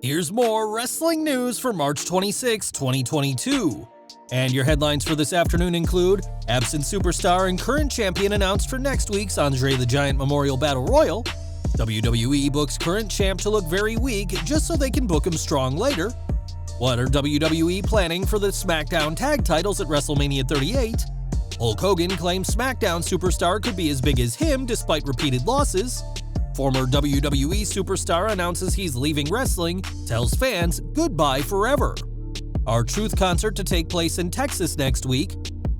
Here's more wrestling news for March 26, 2022. And your headlines for this afternoon include absent superstar and current champion announced for next week's Andre the Giant Memorial Battle Royal. WWE books current champ to look very weak just so they can book him strong later. What are WWE planning for the Smackdown tag titles at WrestleMania 38? Hulk Hogan claims Smackdown superstar could be as big as him despite repeated losses. Former WWE superstar announces he's leaving wrestling, tells fans goodbye forever. R-Truth concert to take place in Texas next week.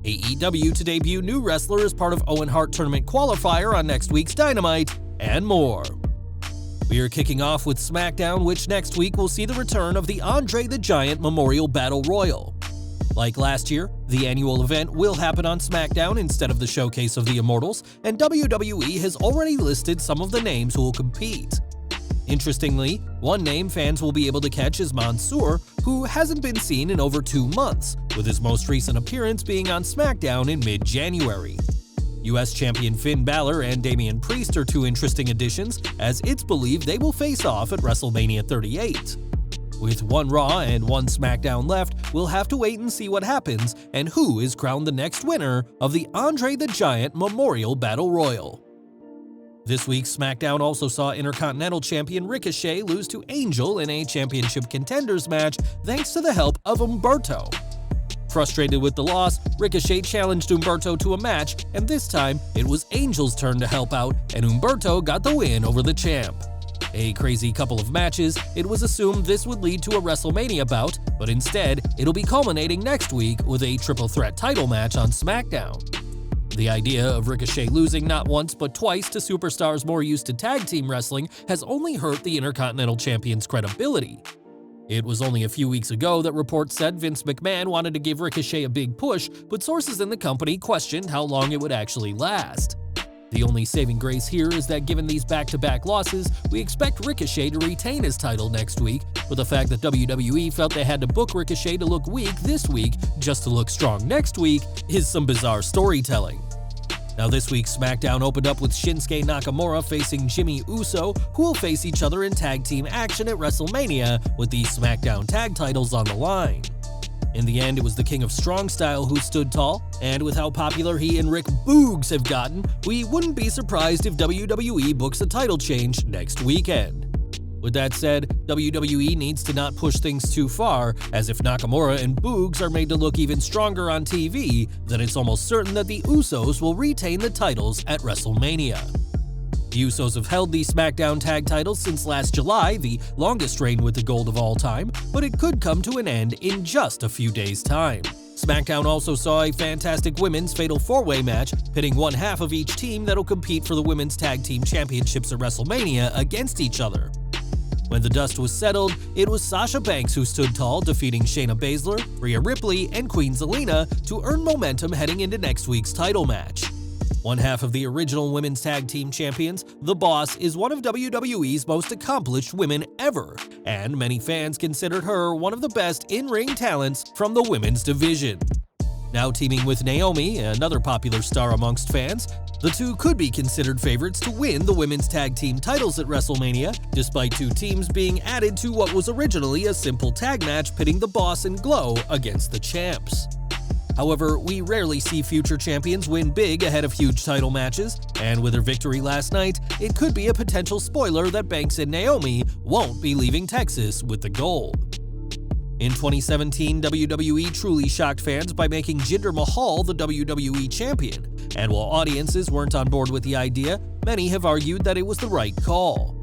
AEW to debut new wrestler as part of Owen Hart tournament qualifier on next week's Dynamite, and more. We are kicking off with Smackdown, which next week will see the return of the Andre the Giant Memorial Battle Royal. Like last year, the annual event will happen on Smackdown instead of the Showcase of the Immortals, and WWE has already listed some of the names who will compete. Interestingly, one name fans will be able to catch is Mansoor, who hasn't been seen in over 2 months, with his most recent appearance being on Smackdown in mid-January. US Champion Finn Balor and Damian Priest are two interesting additions, as it's believed they will face off at WrestleMania 38. With one Raw and one Smackdown left, we'll have to wait and see what happens and who is crowned the next winner of the Andre the Giant Memorial Battle Royal. This week's SmackDown also saw Intercontinental Champion Ricochet lose to Angel in a championship contenders match thanks to the help of Humberto. Frustrated with the loss, Ricochet challenged Humberto to a match, and this time it was Angel's turn to help out, and Humberto got the win over the champ. A crazy couple of matches, it was assumed this would lead to a WrestleMania bout, but instead, it'll be culminating next week with a triple threat title match on SmackDown. The idea of Ricochet losing not once but twice to superstars more used to tag team wrestling has only hurt the Intercontinental Champion's credibility. It was only a few weeks ago that reports said Vince McMahon wanted to give Ricochet a big push, but sources in the company questioned how long it would actually last. The only saving grace here is that given these back-to-back losses, we expect Ricochet to retain his title next week, but the fact that WWE felt they had to book Ricochet to look weak this week just to look strong next week is some bizarre storytelling. Now this week's SmackDown opened up with Shinsuke Nakamura facing Jimmy Uso, who will face each other in tag team action at WrestleMania with the SmackDown tag titles on the line. In the end, it was the King of Strong Style who stood tall, and with how popular he and Rick Boogs have gotten, we wouldn't be surprised if WWE books a title change next weekend. With that said, WWE needs to not push things too far, as if Nakamura and Boogs are made to look even stronger on TV, then it's almost certain that the Usos will retain the titles at WrestleMania. The Usos have held the SmackDown tag titles since last July, the longest reign with the gold of all time, but it could come to an end in just a few days' time. SmackDown also saw a fantastic women's Fatal 4-Way match, pitting one half of each team that'll compete for the Women's Tag Team Championships at WrestleMania against each other. When the dust was settled, it was Sasha Banks who stood tall, defeating Shayna Baszler, Rhea Ripley, and Queen Zelina to earn momentum heading into next week's title match. One half of the original Women's Tag Team Champions, The Boss, is one of WWE's most accomplished women ever, and many fans considered her one of the best in-ring talents from the women's division. Now teaming with Naomi, another popular star amongst fans, the two could be considered favorites to win the women's tag team titles at WrestleMania, despite two teams being added to what was originally a simple tag match pitting The Boss and Glow against the champs. However, we rarely see future champions win big ahead of huge title matches, and with her victory last night, it could be a potential spoiler that Banks and Naomi won't be leaving Texas with the gold. In 2017, WWE truly shocked fans by making Jinder Mahal the WWE champion, and while audiences weren't on board with the idea, many have argued that it was the right call.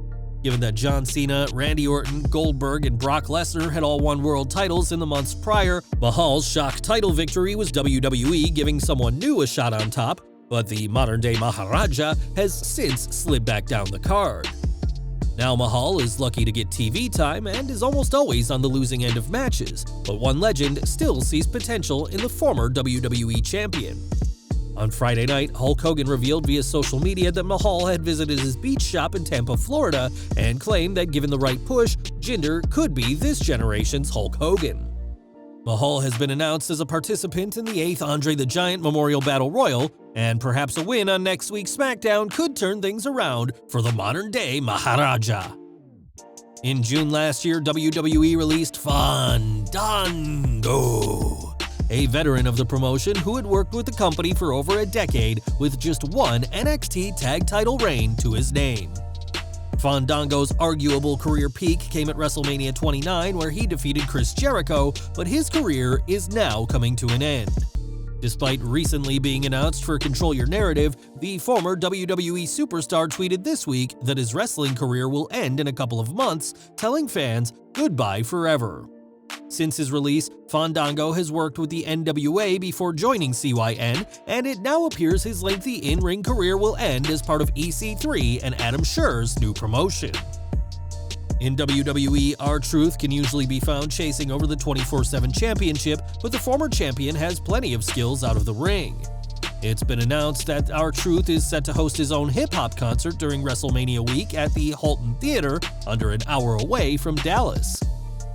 Given that John Cena, Randy Orton, Goldberg, and Brock Lesnar had all won world titles in the months prior, Mahal's shock title victory was WWE giving someone new a shot on top, but the modern-day Maharaja has since slid back down the card. Now Mahal is lucky to get TV time and is almost always on the losing end of matches, but one legend still sees potential in the former WWE champion. On Friday night, Hulk Hogan revealed via social media that Mahal had visited his beach shop in Tampa, Florida, and claimed that given the right push, Jinder could be this generation's Hulk Hogan. Mahal has been announced as a participant in the 8th Andre the Giant Memorial Battle Royal, and perhaps a win on next week's SmackDown could turn things around for the modern-day Maharaja. In June last year, WWE released Fandango, a veteran of the promotion who had worked with the company for over a decade with just one NXT tag title reign to his name. Fandango's arguable career peak came at WrestleMania 29, where he defeated Chris Jericho, but his career is now coming to an end. Despite recently being announced for Control Your Narrative, the former WWE superstar tweeted this week that his wrestling career will end in a couple of months, telling fans goodbye forever. Since his release, Fandango has worked with the NWA before joining CYN, and it now appears his lengthy in-ring career will end as part of EC3 and Adam Scherr's new promotion. In WWE, R-Truth can usually be found chasing over the 24/7 championship, but the former champion has plenty of skills out of the ring. It's been announced that R-Truth is set to host his own hip-hop concert during WrestleMania week at the Halton Theater, under an hour away from Dallas.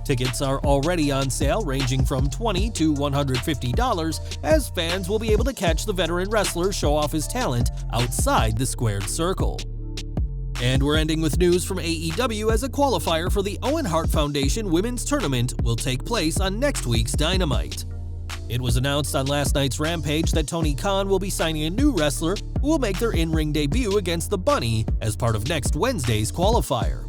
Tickets are already on sale, ranging from $20 to $150, as fans will be able to catch the veteran wrestler show off his talent outside the squared circle. And we're ending with news from AEW, as a qualifier for the Owen Hart Foundation Women's Tournament will take place on next week's Dynamite. It was announced on last night's Rampage that Tony Khan will be signing a new wrestler who will make their in-ring debut against the Bunny as part of next Wednesday's qualifier.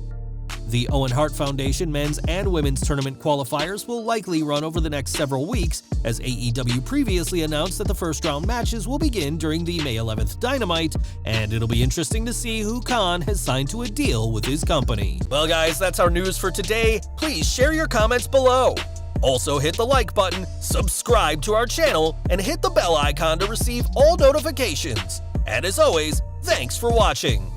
The Owen Hart Foundation men's and women's tournament qualifiers will likely run over the next several weeks, as AEW previously announced that the first-round matches will begin during the May 11th Dynamite, and it'll be interesting to see who Khan has signed to a deal with his company. Well guys, that's our news for today. Please share your comments below. Also hit the like button, subscribe to our channel, and hit the bell icon to receive all notifications. And as always, thanks for watching.